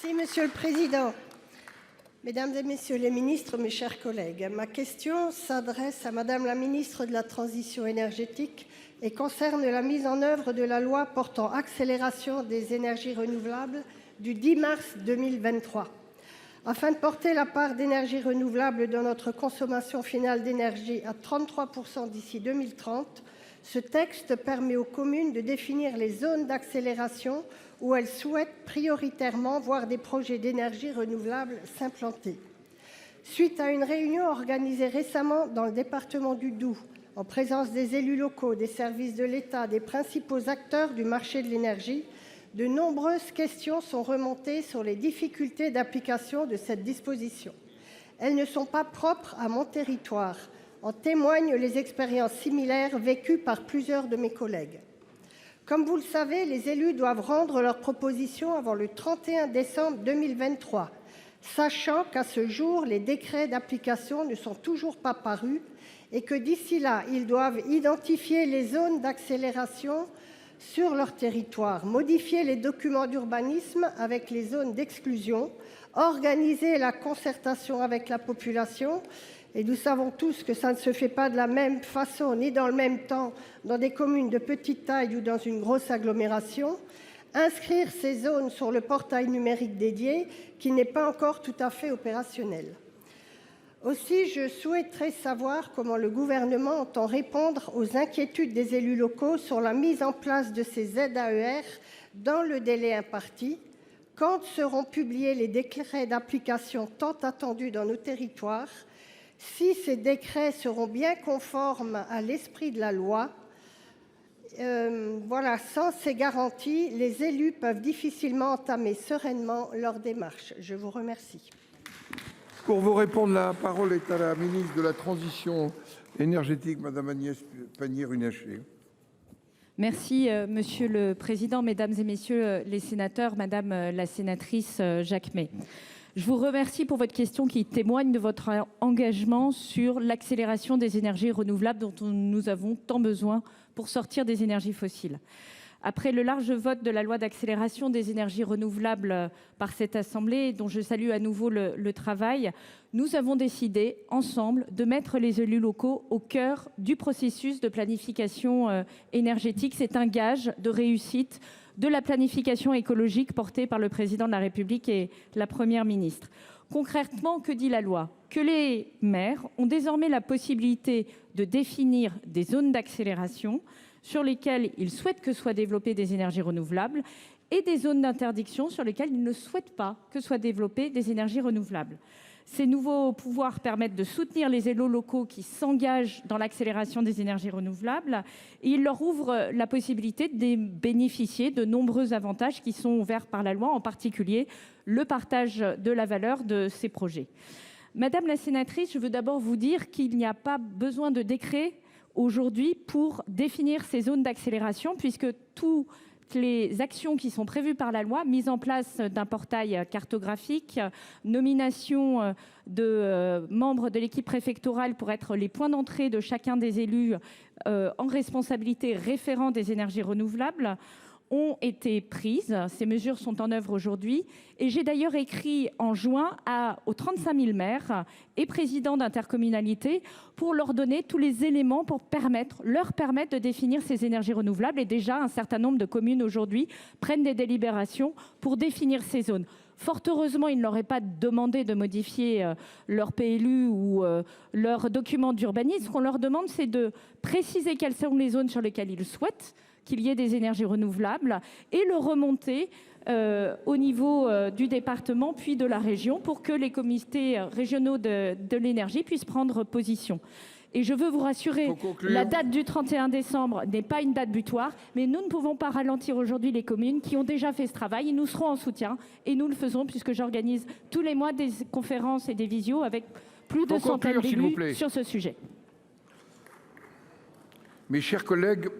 Merci, Monsieur le Président. Mesdames et Messieurs les ministres, mes chers collègues, ma question s'adresse à Madame la ministre de la Transition énergétique et concerne la mise en œuvre de la loi portant accélération des énergies renouvelables du 10 mars 2023. Afin de porter la part d'énergie renouvelable dans notre consommation finale d'énergie à 33% d'ici 2030, ce texte permet aux communes de définir les zones d'accélération où elles souhaitent prioritairement voir des projets d'énergie renouvelable s'implanter. Suite à une réunion organisée récemment dans le département du Doubs, en présence des élus locaux, des services de l'État, des principaux acteurs du marché de l'énergie, de nombreuses questions sont remontées sur les difficultés d'application de cette disposition. Elles ne sont pas propres à mon territoire. En témoignent les expériences similaires vécues par plusieurs de mes collègues. Comme vous le savez, les élus doivent rendre leurs propositions avant le 31 décembre 2023, sachant qu'à ce jour, les décrets d'application ne sont toujours pas parus et que d'ici là, ils doivent identifier les zones d'accélération sur leur territoire, modifier les documents d'urbanisme avec les zones d'exclusion, organiser la concertation avec la population. Et nous savons tous que ça ne se fait pas de la même façon ni dans le même temps dans des communes de petite taille ou dans une grosse agglomération. Inscrire ces zones sur le portail numérique dédié qui n'est pas encore tout à fait opérationnel. Aussi, je souhaiterais savoir comment le gouvernement entend répondre aux inquiétudes des élus locaux sur la mise en place de ces ZAER dans le délai imparti. Quand seront publiés les décrets d'application tant attendus dans nos territoires ? Si ces décrets seront bien conformes à l'esprit de la loi, sans ces garanties, les élus peuvent difficilement entamer sereinement leur démarche. Je vous remercie. Pour vous répondre, la parole est à la ministre de la Transition énergétique, Madame Agnès Pannier-Runacher. Merci, Monsieur le Président, Mesdames et Messieurs les sénateurs, Madame la sénatrice Jacquemet. Je vous remercie pour votre question qui témoigne de votre engagement sur l'accélération des énergies renouvelables dont nous avons tant besoin pour sortir des énergies fossiles. Après le large vote de la loi d'accélération des énergies renouvelables par cette Assemblée, dont je salue à nouveau le travail, nous avons décidé ensemble de mettre les élus locaux au cœur du processus de planification énergétique. C'est un gage de réussite de la planification écologique portée par le Président de la République et la Première ministre. Concrètement, que dit la loi ? Que les maires ont désormais la possibilité de définir des zones d'accélération sur lesquelles ils souhaitent que soient développées des énergies renouvelables et des zones d'interdiction sur lesquelles ils ne souhaitent pas que soient développées des énergies renouvelables. Ces nouveaux pouvoirs permettent de soutenir les élus locaux qui s'engagent dans l'accélération des énergies renouvelables et ils leur ouvrent la possibilité de bénéficier de nombreux avantages qui sont ouverts par la loi, en particulier le partage de la valeur de ces projets. Madame la sénatrice, je veux d'abord vous dire qu'il n'y a pas besoin de décret aujourd'hui pour définir ces zones d'accélération puisque toutes les actions qui sont prévues par la loi, mise en place d'un portail cartographique, nomination de membres de l'équipe préfectorale pour être les points d'entrée de chacun des élus en responsabilité référent des énergies renouvelables, ont été prises. Ces mesures sont en œuvre aujourd'hui. Et j'ai d'ailleurs écrit en juin aux 35 000 maires et présidents d'intercommunalités pour leur donner tous les éléments pour leur permettre de définir ces énergies renouvelables. Et déjà, un certain nombre de communes aujourd'hui prennent des délibérations pour définir ces zones. Fort heureusement, ils n'auraient pas demandé de modifier leur PLU ou leur document d'urbanisme. Ce qu'on leur demande, c'est de préciser quelles sont les zones sur lesquelles ils souhaitent qu'il y ait des énergies renouvelables et le remonter au niveau du département puis de la région pour que les comités régionaux de l'énergie puissent prendre position. Et je veux vous rassurer, la date du 31 décembre n'est pas une date butoir, mais nous ne pouvons pas ralentir aujourd'hui les communes qui ont déjà fait ce travail. Et nous serons en soutien et nous le faisons puisque j'organise tous les mois des conférences et des visios avec plus de centaines d'élus sur ce sujet. Mes chers collègues,